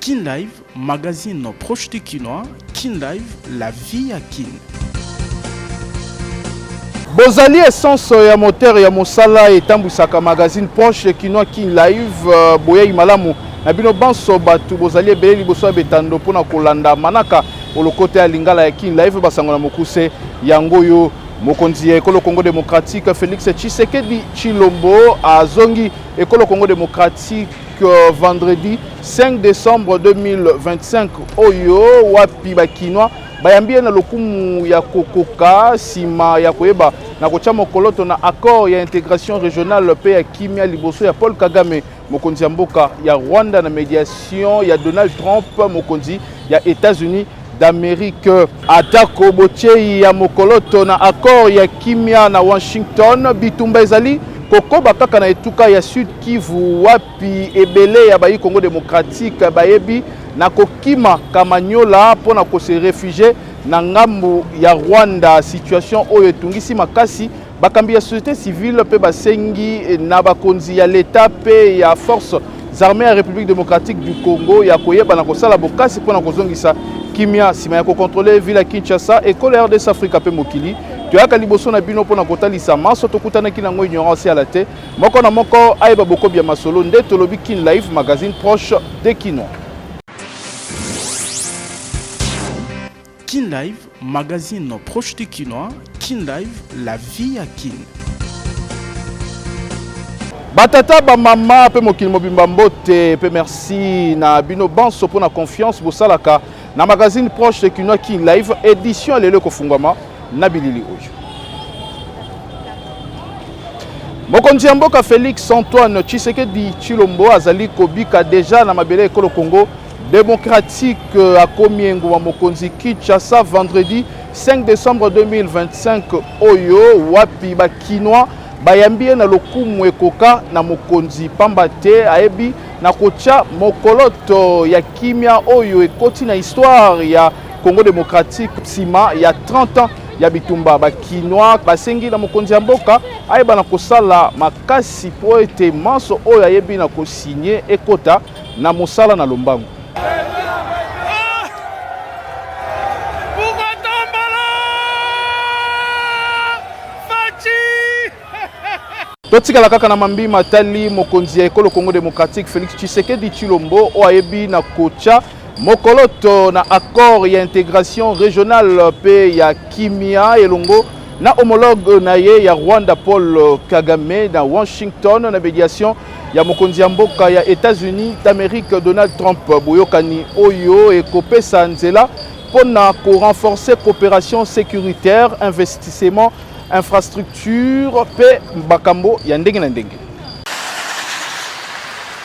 Kin Live, magazine proche du Kinois. Kin Live, la vie à Kin. Bozali essence ya moteur ya mosala etambwisaka magazine proche du Kinois Kin Live boya imalamu na bino banso batu bozali ebele liboso ya betando mpona kolanda manaka olokote ya lingala ya Kin Live basango na mokuse yango yo mokonzi ya ekolo Congo démocratique Félix Tshisekedi Tshilombo azongi ekolo Congo démocratique vendredi 5 décembre 2025 oyo wapi bakinois bayambie na lokumu ya kokoka sima ya koyeba na kocha mokoloto na accord ya intégration régionale pe ya kimia liboso ya Paul Kagame mokonzi ya mboka ya Rwanda na médiation ya Donald Trump mokonzi ya États-Unis d'Amérique. Atako bochei ya mokoloto na accord ya kimia na Washington bitumba ezali kokoba kaka na etuka ya Sud Kivu wapi ebele ya bayi Congo démocratique bayebi na kokima Kamanyola pona ko se réfugier na ngambu ya Rwanda. Situation oyo etungisi makasi bakambi ya société civile pe basengi na bakonzi ya l'état pe ya forces armées ya République démocratique du Congo ya koyeba na kosala bokasi pona kozongisa kimia sima ya kokontrole ville ya Kinshasa ekolo ya RDC Afrika pe mokili toyaka liboso na bino pona kotalisa maso tokutanaki nango ignorance ya la te moko na moko ayeba bokobi ya masolo nde tolobi Kin Live magazine proche des Kinois. Kin Live, magazine proche du Kinois. Kin Live, la vie à Kin. Batata ba mama pe mokili mobimba mbote pe merci na bino banso pona confiance bosalaka na magazine proche de Kinois Kin Live édition lelo kofungwama na bilili oyo. Mokonzi ya mboka Félix Antoine Tshisekedi Tshilombo azali kobika déjà na mabele ekolo Congo démocratique à Komiengo wa mokonzi Kinshasa vendredi 5 décembre 2025 oyo wapi ba Kinois bayambie na lokumu ekoka na mokonzi pambate aebi na kocha mokoloto ya kimia oyo ekoti na histoire ya Congo démocratique sima ya 30 ans ya bitumba ba Kinois basengi na mokonzi ya mboka ayeba na kosala makasi po ete manso oyo ayebi na kosigner ekota na mosala na lombango. Totikala kaka na mambi matali mokonzi ya ekolo Congo démocratique Félix Tshisekedi Tshilombo o ayebi na kocha mokoloto na accord ya intégration régionale pe ya kimia elongo na homologue na ye ya Rwanda Paul Kagame na Washington na médiation ya mokonzi ya mboka ya États-Unis d'Amérique Donald Trump boyokani oyo ekopesa nzela pona ko renforcer coopération sécuritaire investissement infrastructure pe bakambo ya ndenge na ndenge.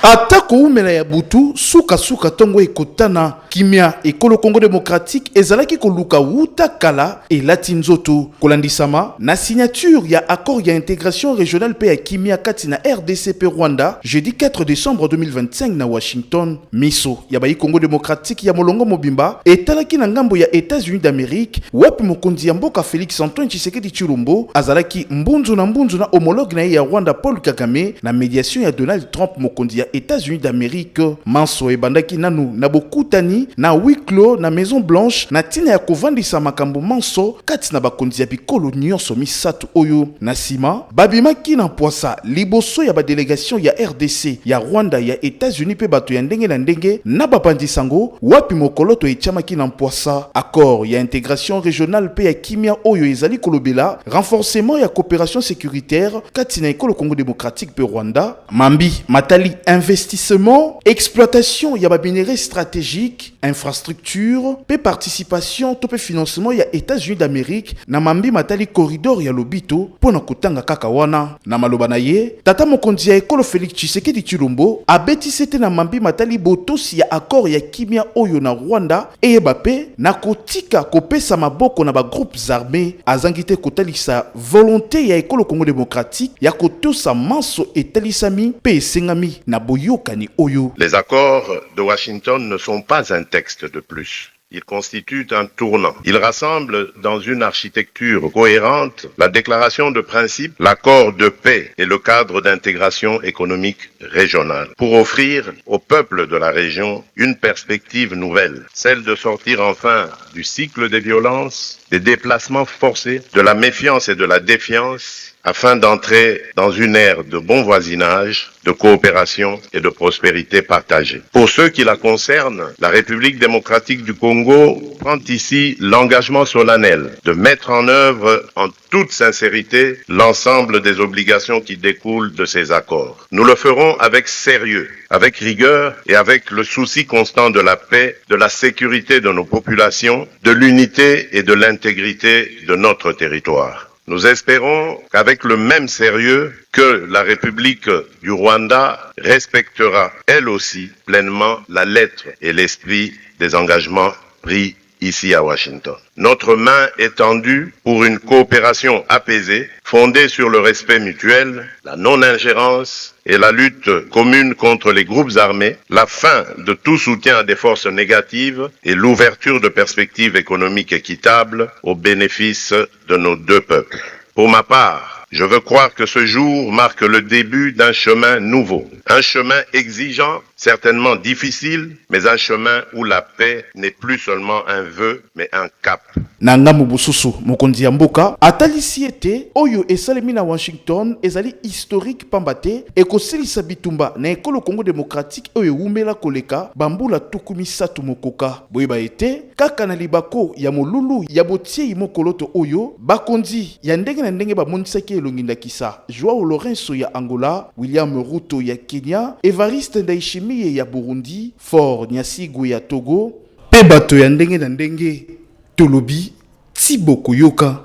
Atako umela ya butu suka tongo ekotana kimia ekolo Congo démocratique ezalaki koluka wuta kala elati nzoto kolandisama na signature ya accord ya intégration régionale pe ya kimia kati na RDC pe Rwanda jeudi 4 décembre 2025 na Washington. Miso ya bayi Congo démocratique ya molongo mobimba etalaki na ngambo ya États-Unis d'Amérique wapi mokonzi ya mboka Félix Antoine Tshisekedi Tshilombo azalaki mbunzu na homologue na ya Rwanda Paul Kagame na médiation ya Donald Trump mokonzi ya États-Unis d'Amérique. Manso ebandaki nanu na bokutani na wiklo na Maison Blanche na tina ya kovandisa makambo manso kati na bakonzi ya bikolo nyonso misatu oyo na sima babimaki na poasa liboso ya badélégation ya RDC ya Rwanda ya États-Unis pe bato ya ndenge na ndenge na bapandisango wapi mokoloto echamaki na poasa accord ya intégration régionale pe ya kimia oyo ezali kolobela renforcement ya coopération sécuritaire kati na ekolo Congo démocratique pe Rwanda mambi matali investissement exploitation ya baminéraux stratégiques infrastructure pe participation to pe financement ya États-Unis d'Amérique na mambi matali corridor ya lobito pona kotanga kaka wana na maloba na ye tata mokonzi ya ekolo Félix Tshisekedi Tshilombo abeti sete na mambi matali botosi ya accord ya kimia oyo na Rwanda eyeba pe na kotika kopesa maboko na ba groupes armés azangite kotalisa volonté ya ekolo Congo démocratique ya kotosa manso etalisami pe esengami na boyokani oyo. Les accords de Washington ne sont pas un texte de plus. Il constitue un tournant. Il rassemble dans une architecture cohérente la déclaration de principe, l'accord de paix et le cadre d'intégration économique régionale pour offrir au peuple de la région une perspective nouvelle, celle de sortir enfin du cycle des violences, des déplacements forcés, de la méfiance et de la défiance, afin d'entrer dans une ère de bon voisinage, de coopération et de prospérité partagée. Pour ceux qui la concernent, la République démocratique du Congo prend ici l'engagement solennel de mettre en œuvre en toute sincérité l'ensemble des obligations qui découlent de ces accords. Nous le ferons avec sérieux, avec rigueur et avec le souci constant de la paix, de la sécurité de nos populations, de l'unité et de l'intégrité de notre territoire. Nous espérons qu'avec le même sérieux que la République du Rwanda respectera elle aussi pleinement la lettre et l'esprit des engagements pris ici à Washington. Notre main est tendue pour une coopération apaisée, fondée sur le respect mutuel, la non-ingérence et la lutte commune contre les groupes armés, la fin de tout soutien à des forces négatives et l'ouverture de perspectives économiques équitables au bénéfice de nos deux peuples. Pour ma part, je veux croire que ce jour marque le début d'un chemin nouveau, un chemin exigeant, certainement difficile, mais un chemin où la paix n'est plus seulement un vœu, mais un cap. Nanga Mubususu, mokonzi ya mboka, atalisi ete oyo esalemi na Washington ezali historique pambate ekosilisa bitumba na ekolo Congo démocratique oyo umela koleka bambula tukumi satu mokoka. Boyeba ete kaka na libako ya molulu ya botie mokoloto oyo bakonzi ya ndenge na ndenge bamonisaki elongindakisa Joao Lourenço ya Angola, William Ruto ya Kenya, Evariste Ndayishimiye ya Burundi, Faure Nyasigwe ya Togo, pe bato ya ndenge na ndenge tolobi Thibaut Koyoka.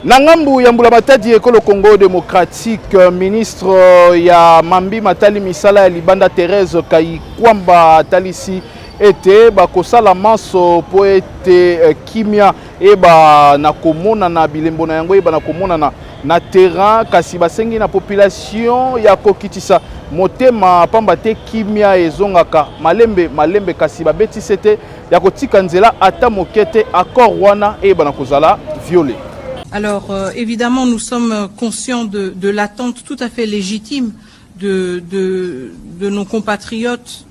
Nangambu ya mbula matadi ekolo Congo démocratique, ministre ya Mambi Matali Misala ya Libanda Thérèse Kayikwamba atalisi ete bakosala maso po ete kimia eba nakomona na bilembo na yango eba nakomona na terrain kasi basengi na population ya kokitisa motema pamba te kimia ezongaka malembe kasi babeti sete ya kotika nzela ata mokete accord wana eba nakozala violé. Alors évidemment nous sommes conscients de l'attente tout à fait légitime de nos compatriotes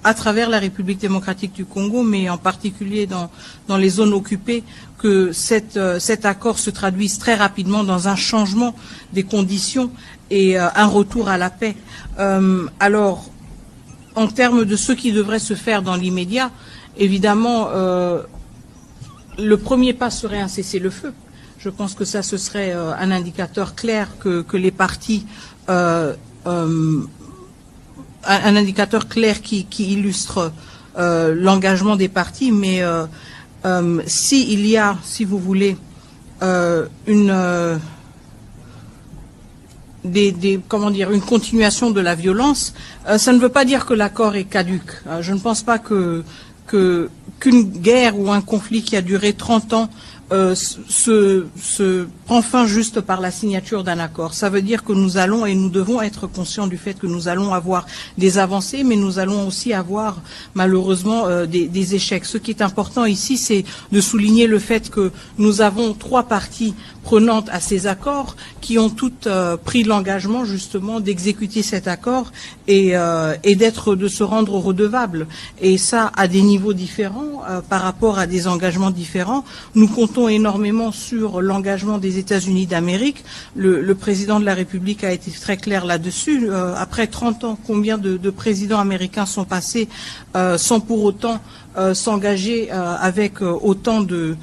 à travers la République démocratique du Congo, mais en particulier dans les zones occupées, que cet accord se traduise très rapidement dans un changement des conditions et un retour à la paix. Alors, en termes de ce qui devrait se faire dans l'immédiat, évidemment, le premier pas serait un cessez-le-feu. Je pense que ça, ce serait un indicateur clair que les partis un indicateur clair qui illustre l'engagement des partis, mais s'il y a, si vous voulez, une continuation de la violence, ça ne veut pas dire que l'accord est caduc. Je ne pense pas qu'une guerre ou un conflit qui a duré 30 ans se prend fin juste par la signature d'un accord. Ça veut dire que nous allons et nous devons être conscients du fait que nous allons avoir des avancées, mais nous allons aussi avoir malheureusement des échecs. Ce qui est important ici, c'est de souligner le fait que nous avons 3 parties prenantes à ces accords qui ont toutes pris l'engagement justement d'exécuter cet accord et de se rendre redevables. Et ça à des niveaux différents par rapport à des engagements différents. Nous comptons énormément sur l'engagement des États-Unis d'Amérique. Le président de la République a été très clair là-dessus. Après 30 ans, combien de présidents américains sont passés sans pour autant s'engager avec autant de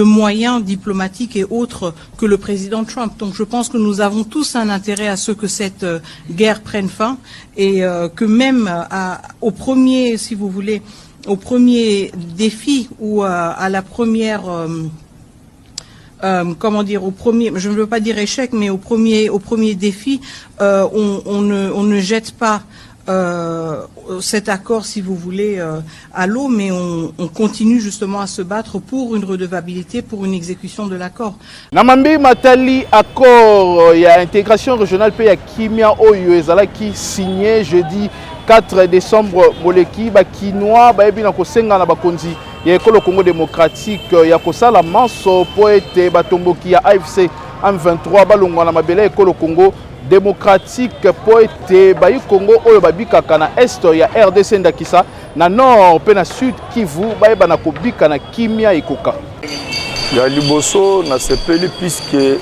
moyens diplomatiques et autres que le président Trump. Donc je pense que nous avons tous un intérêt à ce que cette guerre prenne fin et que même au premier, si vous voulez, au premier défi ou à la première, au premier, je ne veux pas dire échec, mais au premier défi, on ne jette pas cet accord, si vous voulez, à l'eau, mais on continue justement à se battre pour une redevabilité, pour une exécution de l'accord. Namambi Matali, accord, il y a intégration régionale pe ya Kimia Oyo ezalaki signé jeudi 4 décembre moleki ba Kinois ba ebi na kosenga na bakonzi ya ekolo Congo démocratique ya kosala manso po ete batomboki ya AFC M23 balongwa na mabele ekolo Congo démocratique po ete bayi Congo oyo babikaka na est ya RDC ndakisa na nord pe na sud Kivu bayeba na kobika na Kimia ekoka ya liboso na sepeli puisque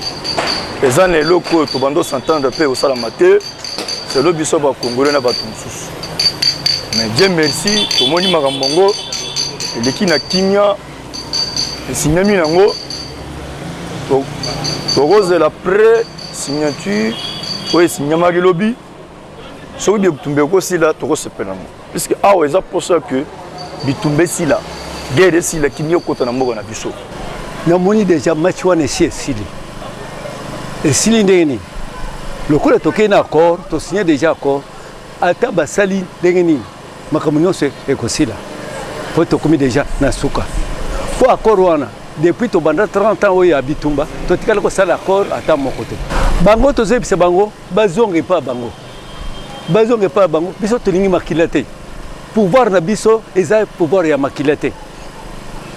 eza na eloko oyo tobando s'entendre mpe osalama te selo biso bakongole na bato mosusu mais Dieu merci tomoni makambo yango eleki na Kimia esinyami yango tokozela pré signature oyo esinyamaki lobi soki bitumba ekosila tokosepela ngo puisque awa eza poso ke bitumba esila guerre esila Kimia okota na mboka na biso namoni déjà match wana esi esili ndenge nini lokola tokei na accord tosigne déjà accord ata basali ndenge nini makambo nyonso ekosila po tokomi déjà na suka po accord wana depuis tobanda 30 ans oyo ya bitumba totikali kosala accord ata moko te bango tozoyebisa bango bazonge epa bango biso tolingi makila te pouvoir na biso eza pouvoir ya makila te.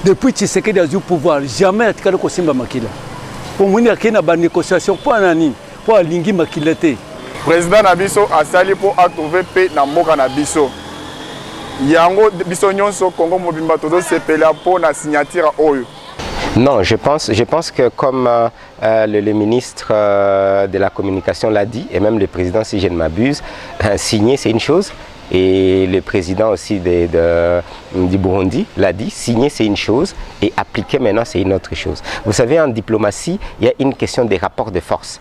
Depuis Tshisekedi a eu pouvoir, jamais atikali kosimba makila. Pour moni akena ba négociation pour nani, pour alingi makila te. Président Nabiso a sali pour trouver paix na mboka na biso. Yango biso nyonso Congo mobimba tozo sepela pour na signature oyo. Non, je pense que comme le ministre de la communication l'a dit, et même le président, si je ne m'abuse, signer c'est une chose, et le président aussi du Burundi l'a dit, signer c'est une chose, et appliquer maintenant c'est une autre chose. Vous savez, en diplomatie, il y a une question des rapports de force.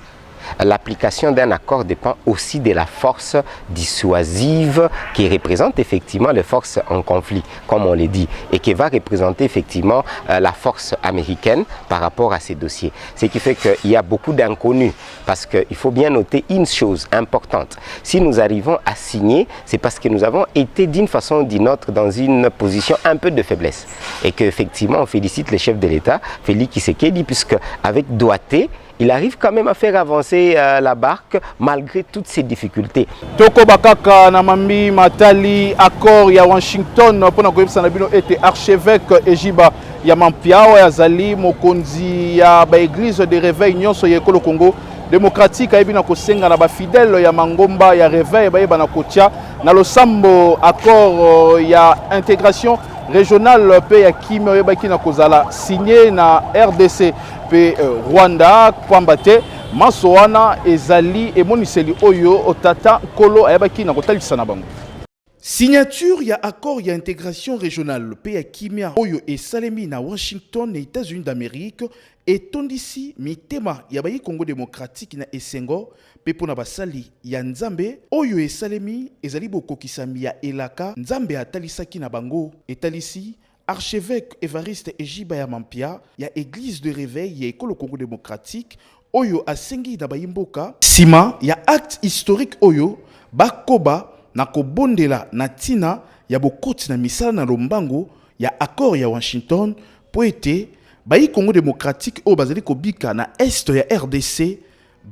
L'application d'un accord dépend aussi de la force dissuasive qui représente effectivement les forces en conflit, comme on le dit, et qui va représenter effectivement la force américaine par rapport à ces dossiers. Ce qui fait qu'il y a beaucoup d'inconnus, parce qu'il faut bien noter une chose importante. Si nous arrivons à signer, c'est parce que nous avons été d'une façon ou d'une autre dans une position un peu de faiblesse. Et qu'effectivement, on félicite le chef de l'État, Félix Tshisekedi, puisque avec doigté, il arrive quand même à faire avancer la barque malgré toutes ces difficultés. Toko bakaka na mambi matali accord ya Washington pona koyebisa na bino ete archevêque Ejiba ya Mampiao ya zali mokonzi ya ba église de réveil nyonso ya ekolo Congo démocratique ayebi na kosenga na ba fidèle ya mangomba ya réveil bayeba na kotia na losambo accord ya intégration régionale pe ya Kimia oyebaki na kozala signé na RDC pe Rwanda kwambate masoana ezali emoniseli oyo otata kolo ayebaki na kotalisa na bango. Signature ya accord ya intégration régionale pe ya Kimia oyo esalemi na Washington na États-Unis d'Amérique etondisi mitema ya bayi Congo démocratique na esengo pe pona basali ya Nzambe oyo esalemi ezali bokokisami ya elaka Nzambe atalisaki na bango etalisi archevêque Évariste Ejiba ya Mampia ya église de réveil ya ekolo Congo démocratique oyo asengi na bayimboka sima ya acte historique oyo bakoba na kobondela na tina ya bokoti na misala na lombango ya accord ya Washington po ete bayi Congo démocratique oyo bazali kobika na est ya RDC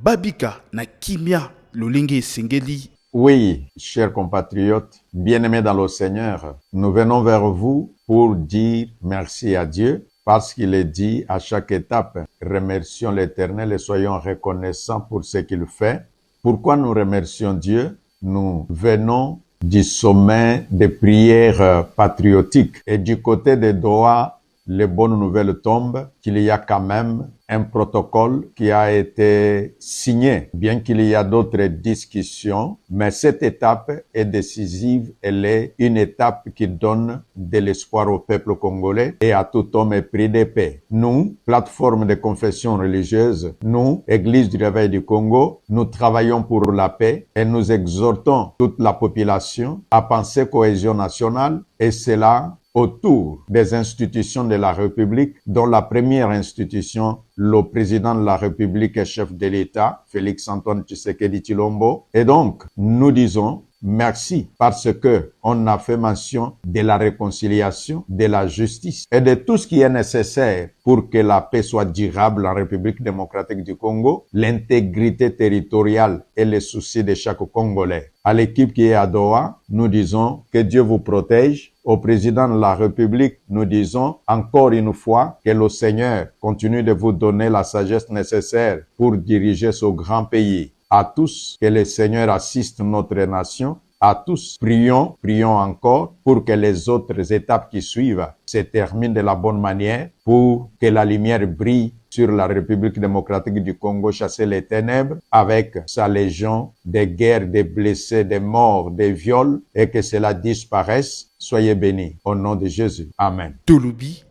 babika na Kimia lolenge esengeli. Oui, chers compatriotes, bien-aimés dans le Seigneur, nous venons vers vous pour dire merci à Dieu parce qu'il est dit à chaque étape, remercions l'Éternel et soyons reconnaissants pour ce qu'il fait. Pourquoi nous remercions Dieu? Nous venons du sommet des prières patriotiques et du côté de Doha, les bonnes nouvelles tombent qu'il y a quand même un protocole qui a été signé, bien qu'il y a d'autres discussions, mais cette étape est décisive, elle est une étape qui donne de l'espoir au peuple congolais et à tout homme épris de paix. Nous, plateforme de confession religieuse, nous, Église du Réveil du Congo, nous travaillons pour la paix et nous exhortons toute la population à penser cohésion nationale et cela autour des institutions de la République, dont la première institution, le président de la République et chef de l'État, Félix Antoine Tshisekedi Tshilombo. Et donc, nous disons merci parce que on a fait mention de la réconciliation, de la justice et de tout ce qui est nécessaire pour que la paix soit durable en République démocratique du Congo, l'intégrité territoriale et les soucis de chaque Congolais. À l'équipe qui est à Doha, nous disons que Dieu vous protège. Au président de la République, nous disons encore une fois que le Seigneur continue de vous donner la sagesse nécessaire pour diriger ce grand pays. À tous, que le Seigneur assiste notre nation. À tous, prions encore pour que les autres étapes qui suivent se terminent de la bonne manière, pour que la lumière brille sur la République démocratique du Congo, chasser les ténèbres avec sa légion de guerres, des blessés, des morts, des viols, et que cela disparaisse. Soyez bénis. Au nom de Jésus. Amen. Tolobi,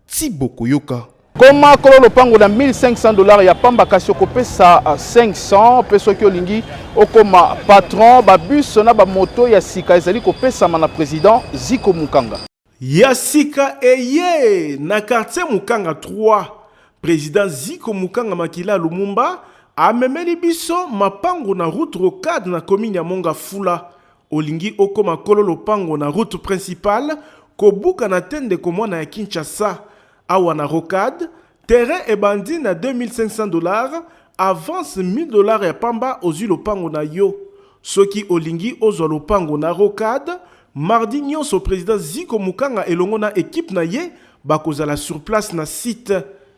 Tiboko Yoka. Koma kolo lopango na $1,500 ya pamba kasi okopesa 500 peso ki olingi okoma patron ba bus na ba moto ya sika ezali kopesa na président Ziko Mukanga. Ya sika eye na quartier Mukanga 3 président Ziko Mukanga Makila Lumumba amemeli biso mapango na route rocade na commune ya Mongafula olingi okoma kolo lopango na route principale kobuka na tende komona ya Kinshasa. Awa na rocade, terrain ebandi na $2,500, avance $1,000 ya pamba ozu lopango na yo. Soki olingi ozo lopango na rocade, mardi nyonso président Ziko Mukanga elongo na équipe na ye bakozala sur place na site.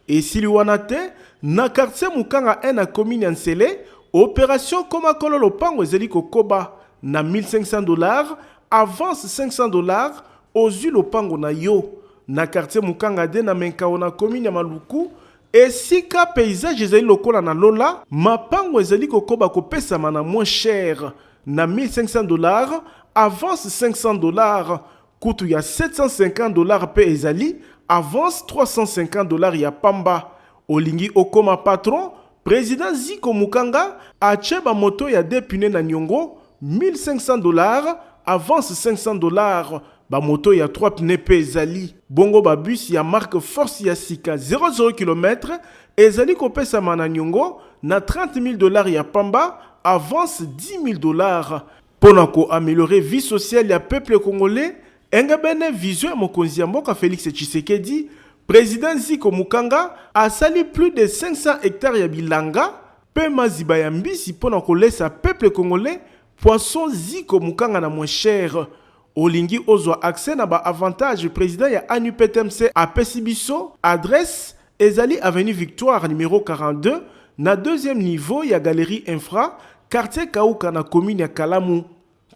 Et sili wana te, na quartier Mukanga 1 na commune Nsele, opération koma kolo lopango ezeli kokoba na $1,500, avance $500 ozu lopango na yo. Na quartier Mukanga de na Menkao na commune ya Maluku, esika paysage ezali lokola na Lola, mapango ezali kokoba kopesama na moins cher na $1,500, avance $500, kutu ya $750 pe ezali, avance $350 ya pamba. Olingi okoma patron, président Ziko Mukanga acheba moto ya dépune na Nyongo, $1,500, avance $500. Ba moto ya 3 pneus pe ezali. Bongo ba bus ya marque Force ya sika 00 km ezali kopesa na Nyongo na $30,000 ya pamba, avance $10,000. Pona ko améliorer vie sociale ya peuple congolais, enga bene vision ya mokonzi ya mboka Félix Tshisekedi, président Ziko Mukanga asali plus de 500 hectares ya bilanga pe maziba ya mbisi pona ko laissa peuple congolais poisson Ziko Mukanga na moins cher. Olingi ozwa accès na ba avantage président ya ANUPTMC à Pesibiso, adresse ezali avenue Victoire numéro 42 na deuxième niveau ya galerie infra quartier Kauka na commune ya Kalamu.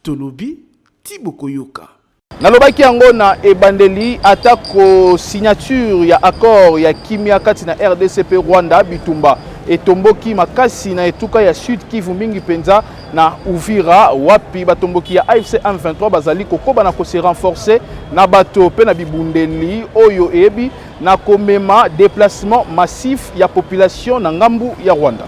Tolobi Tiboko Yoka. Nalobaki yango na ebandeli atako signature ya accord ya kimia kati na RDCP Rwanda bitumba etomboki makasi na etuka ya Sud Kivu mingi penza na Uvira wapi batomboki ya AFC M23 bazali kokoba na ko se renforcer na bato pe na bibundeli oyo ebi na komema déplacement massif ya population na ngambu ya Rwanda.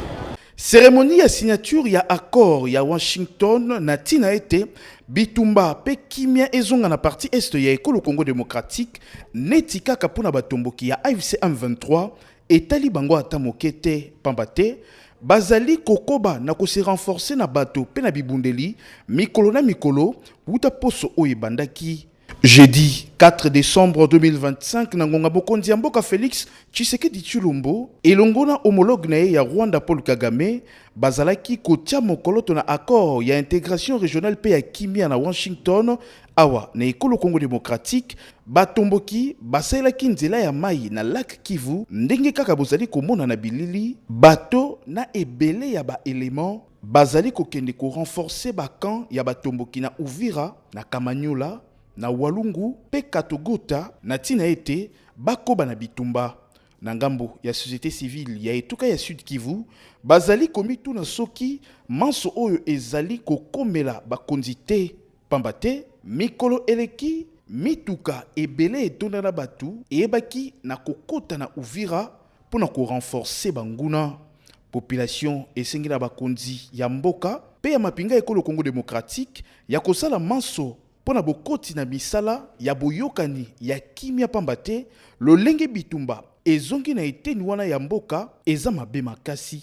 Cérémonie ya signature ya accord ya Washington na tina ete bitumba pe kimia ezonga na partie est ya ekolo Congo démocratique neti kaka pona batomboki ya AFC M23 etali bango ata mokete pambate bazali kokoba na ko se renforcer na bato pe na bibundeli mikolo na mikolo uta poso oye bandaki. Jeudi 4 décembre 2025, Nangonga Bokondi Mboka Félix Tshisekedi Tshilombo elongo na homologue na ya Rwanda Paul Kagame bazalaki kotia mokoloto na accord ya intégration régionale pe ya kimia na Washington awa na ekolo Congo démocratique batomboki basaelaki nzela ya mai na lac Kivu ndenge kaka bozali komona na bilili bato na ebele ya ba élément bazali kokende ko renforcer ba camp ya batomboki na Uvira na Kamanyola na Walungu pe Katogota na tina ete bakoba na bitumba na ngambo ya société civile ya etuka ya Sud Kivu bazali komitu na soki manso oyo ezali kokomela bakonzi te pamba te mikolo eleki mituka ebele etonda na batu eyebaki na kokota na Uvira pona ko renforcer banguna population esengi na bakonzi ya mboka pe ya mapinga ekolo Congo démocratique ya kosala manso pona bokoti na misala ya boyokani ya kimia pambate lolenge bitumba ezongi na eteni wana ya mboka eza mabe makasi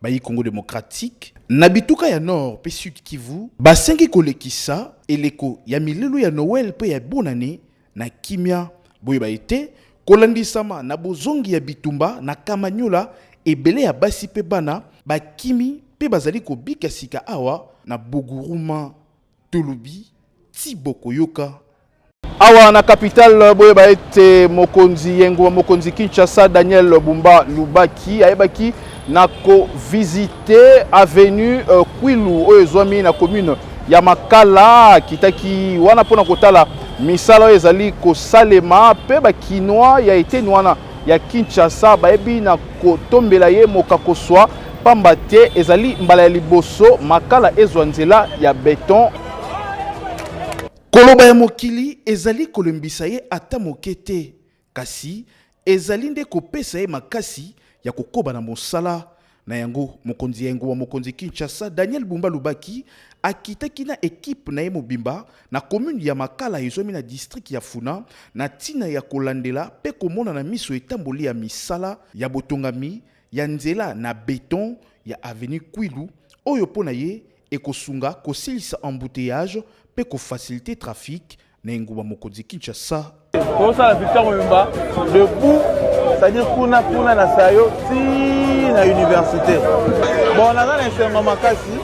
bayi Congo démocratique na bituka ya Nord pe Sud Kivu basengi kolekisa eleko ya milelo ya Noël pe ya bonane na kimia boye baite kolandisama na bozongi ya bitumba na Kamanyola ebele ya basi pe bana bakimi pe bazali kobika sika awa na Buguruma Tulubi Tiboko Yoka awa na capitale boye baete mokonzi yengo mokonzi Kinshasa Daniel Bumba Lubaki ayebaki na ko visiter avenue Kwilu oyo ezwami na commune ya Makala kitaki wana pona kotala misala ezali kosalema pe bakinoa ya eteni wana ya Kinshasa baebi na kotombela ye mokakoswa pamba te ezali mbala ya liboso Makala ezwa nzela ya beton. Koloba ya mokili ezali kolembisa ye ata mokete kasi ezali nde kopesa ye makasi ya kokoba na mosala na yango mokonzi yengo wa mokonzi Kinshasa Daniel Bumba Lubaki akitaki na ekipe na ye mobimba na commune ya Makala ezomi na district ya Funa na tina ya kolandela pe komona na miso etamboli ya misala ya botongami ya nzela na beton ya avenue Kwilu oyo pona ye ekosunga kosilisa embouteillage pe ko faciliter trafic na nguba mokonzi Kinshasa. Pour ça la victoire Mumba debout, c'est-à-dire kuna na sayo ti na université. Bon, on a un enseignement makasi.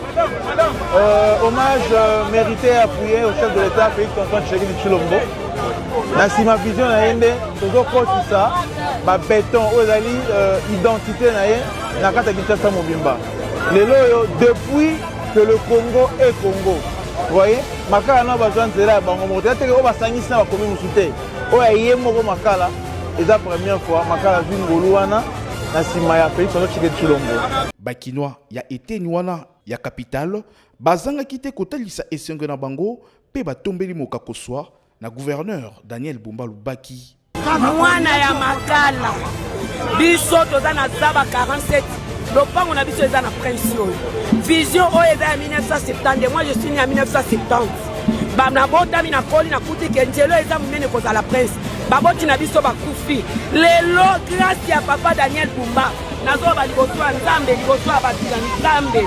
Hommage mérité et appuyé au chef de l'État Félix Antoine Tshisekedi Tshilombo. Na sima vision na yende tozo koti ça ba béton ozali identité na ye na kata Kinshasa mobimba. Lelo yo depuis que le Congo est Congo. Vous voyez, Makala n'a pas besoin de cela. On va dire qu'on va s'engager dans la commune. On va y aller au Makala. Et la première fois, Makala a vu Ngoluana, na Simaya Félix Antoine Tshisekedi Tshilombo. Bakinois ya été nuana ya capitale, bazanga kite kotalisa esengo na bango pe batombeli mokakoswa na gouverneur Daniel Bumba Lubaki. Mwana ya Makala. Biso tozana zaba 47. Lopango na biso eza na prince oyo. Vision oyo eza ya 1970. Moi je suis né en 1970. Bana bota mina koli na kuti kenjelo eza munene kozala prince. Baboti na biso bakufi. Lelo grâce ya papa Daniel Bumba. Nazo ba liboso ya Nzambe liboso ya batila Nzambe.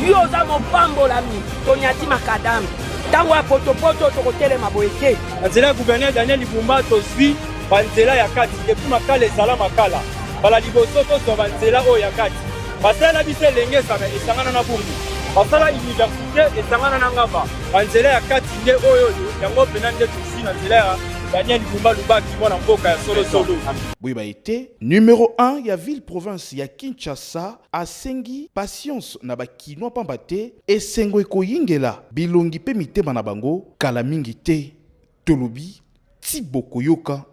Yo za mopambola mi. Tonyati makadam. Tango ya potopoto tokotelema boyeke. Nzela gouverneur Daniel Bumba tozwi banzela ya kati depuis Makala ezala Makala. Bala liboso to banzela oyo ya kati. Basala bise lenge sana esangana na bungu. Basala université esangana na ngaba. Banzela ya kati nde oyo yango pena nde tusi na nzela ya Daniel Bumba Lubaki mwana mboka ya solo solo. Bouiba été numéro 1 ya ville province ya Kinshasa asengi patience na bakinois pambate esengo ekoyingela bilongi pe mitema na bango kala mingi te Tolobi Tiboko Yoka.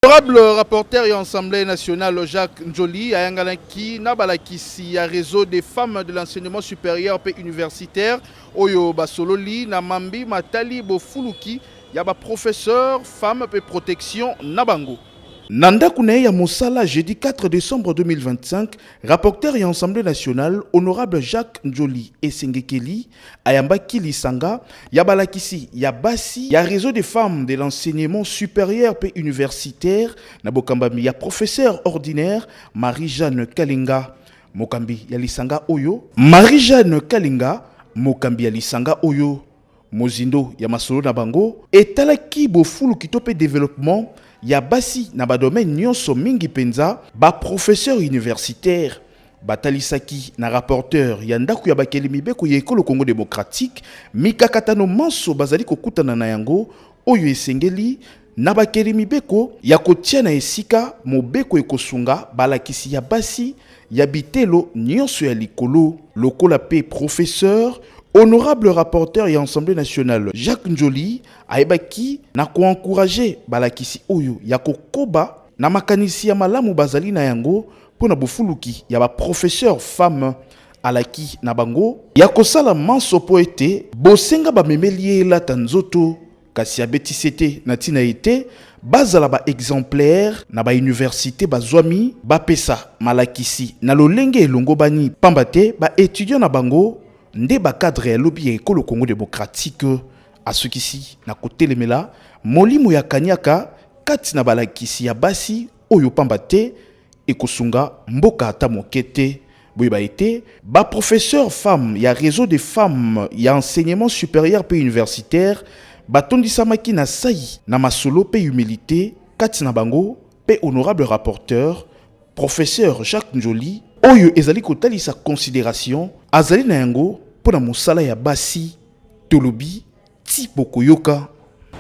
Honorable rapporteur et Assemblée nationale Jacques Njoli a yangalaki na balakisi ya réseau des femmes de l'enseignement supérieur et universitaire oyo basololi na mambi matali bofuluki ya ba professeur femme et protection na bango. Nanda Kounae ya Mosala, jeudi 4 décembre 2025, rapporteur et Assemblée nationale, honorable Jacques Njoli et Sengekeli, Ayamba Kilisanga, Yabalakisi, Yabasi, ya réseau des femmes de l'enseignement supérieur et universitaire, Nabokambami, ya professeur ordinaire, Marie-Jeanne Kalinga, Mokambi, Yalisanga Oyo, Marie-Jeanne Kalinga, Mokambi, Yalisanga Oyo, Mozindo, Yamasolo Nabango, et Talaki Bofulu Kitope développement, ya basi na ba domaine nyonso mingi penza ba professeur universitaire batalisaki na rapporteur ya ndaku ya bakeli mibeko ya ekolo Congo démocratique mikakatano manso bazali kokutana na yango oyo esengeli na bakeli mibeko ya kotia na esika mobeko ekosunga balakisi ya basi ya bitelo nyonso ya likolo lokola pe professeur. Honorable rapporteur et Assemblée nationale Jacques Njoli aebaki na ko encourager balakisi oyo ya kokoba na makanisi ya malamu bazali na yango pona bofuluki ya ba professeur femme alaki na bango ya kosala manso po ete bosenga bamemeli elata nzoto kasi abetisete na tina ete bazala ba exemplaire na ba université bazwami bapesa malakisi na lolenge elongo bani pambate ba étudiant na bango nde ba cadre ya lobby ya ekolo Congo démocratique asukisi na kotelemela molimo ya kanyaka kati na balakisi ya basi oyo pamba te ekosunga mboka ata mokete boyeba été ba professeur femme ya réseau des femmes ya enseignement supérieur pe universitaire batondisamaki na sai na masolo pe humilité kati na bango pe honorable rapporteur professeur Jacques Njoli oyo ezali kotalisa considération azali na yango pona mosala ya basi tolobi ti bokoyoka.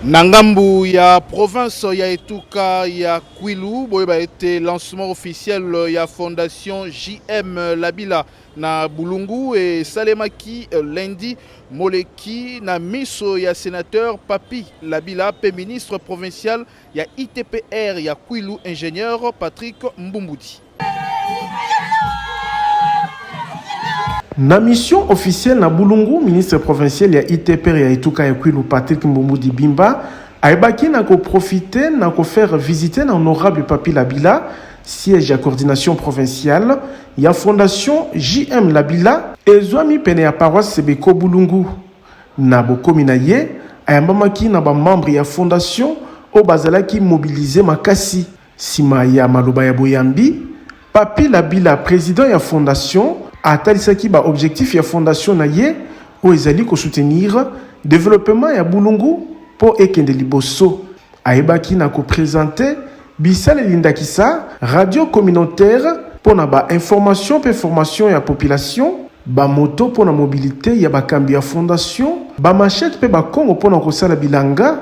Na ngambu ya province ya Etuka ya Kwilu boyeba été lancement officiel ya fondation JM Labila na Bulungu et Salemaki lundi moleki na miso ya sénateur Papi Labila pe ministre provincial ya ITPR ya Kwilu ingénieur Patrick Mbumbuti. Na mission officielle na Bulungu, ministre provincial ya ITPR ya Etuka ya Kwilu Patrick Mbumbuti Bimba aibaki na ko profiter na ko faire visiter na honorable Papi Labila siège ya coordination provinciale ya fondation JM Labila ezwami pene ya paroisse Sebeko Bulungu na bokomi na ye ayambamaki na ba membre ya fondation o bazalaki mobiliser makasi sima ya maloba ya boyambi Papi Labila président ya fondation atalisaki ba objectif ya fondation na ye o ezali ko soutenir développement ya Bulungu po ekende liboso ayebaki na ko présenter bisale lindakisa radio communautaire pour na ba information pe formation ya population ba moto pour na mobilité ya ba kambi ya fondation ba machette pe ba kongo pour na kosala bilanga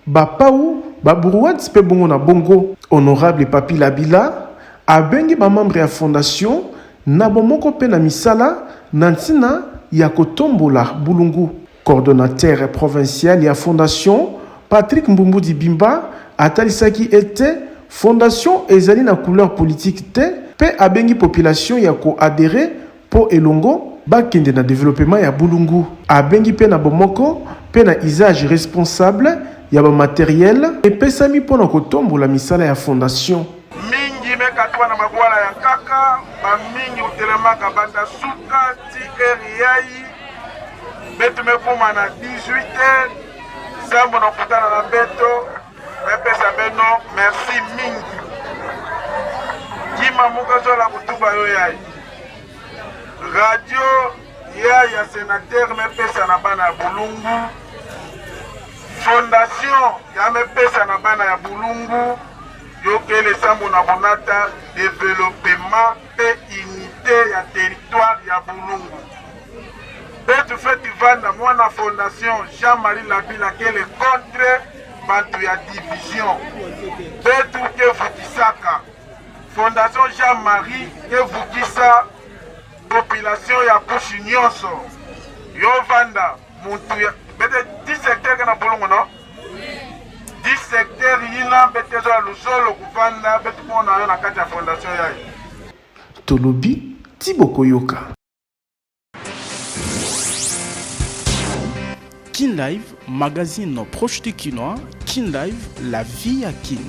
ba pau ba brouette pe bongo na bongo honorable Papi Labila abengi ba membre ya fondation na bomoko pe na misala na ntina ya kotombola Bulungu. Coordonnateur provincial ya fondation Patrick Mbumbuti Bimba atalisaki ete fondation ezali na couleur politique te pe abengi population ya ko adhérer po elongo bakende na développement ya Bulungu. Abengi pe na bomoko pe na usage responsable ya ba matériel epesami po na kotombola misala ya fondation. Mekatwa na mabwala ya kaka bamingi utelemaka banda suka ti eriyai betu mekuma na 18h sambo na kutana na beto mepesa beno merci mingi kima muka zola kutuba yo yai radio ya sénateur mepesa na bana ya Bulungu fondation ya mepesa na bana ya Bulungu yokele sambo na bonata développement et unité ya territoire ya Bulungu. Betu feti vanda mwana fondation Jean-Marie Labila kele contre bantu ya division. Betu ke vukisaka fondation Jean-Marie ke vukisa population ya kushi nyonso. Yo vanda muntu ya bete 10 secteur na Bulungu no? 10 secteur yina betezo ya lusolo kufanda betu pona yo na kati ya fondation yayi. Tolobi Tiboko Yoka. Kin Live, magazine proche du Kinois. Kin Live, la vie à Kin.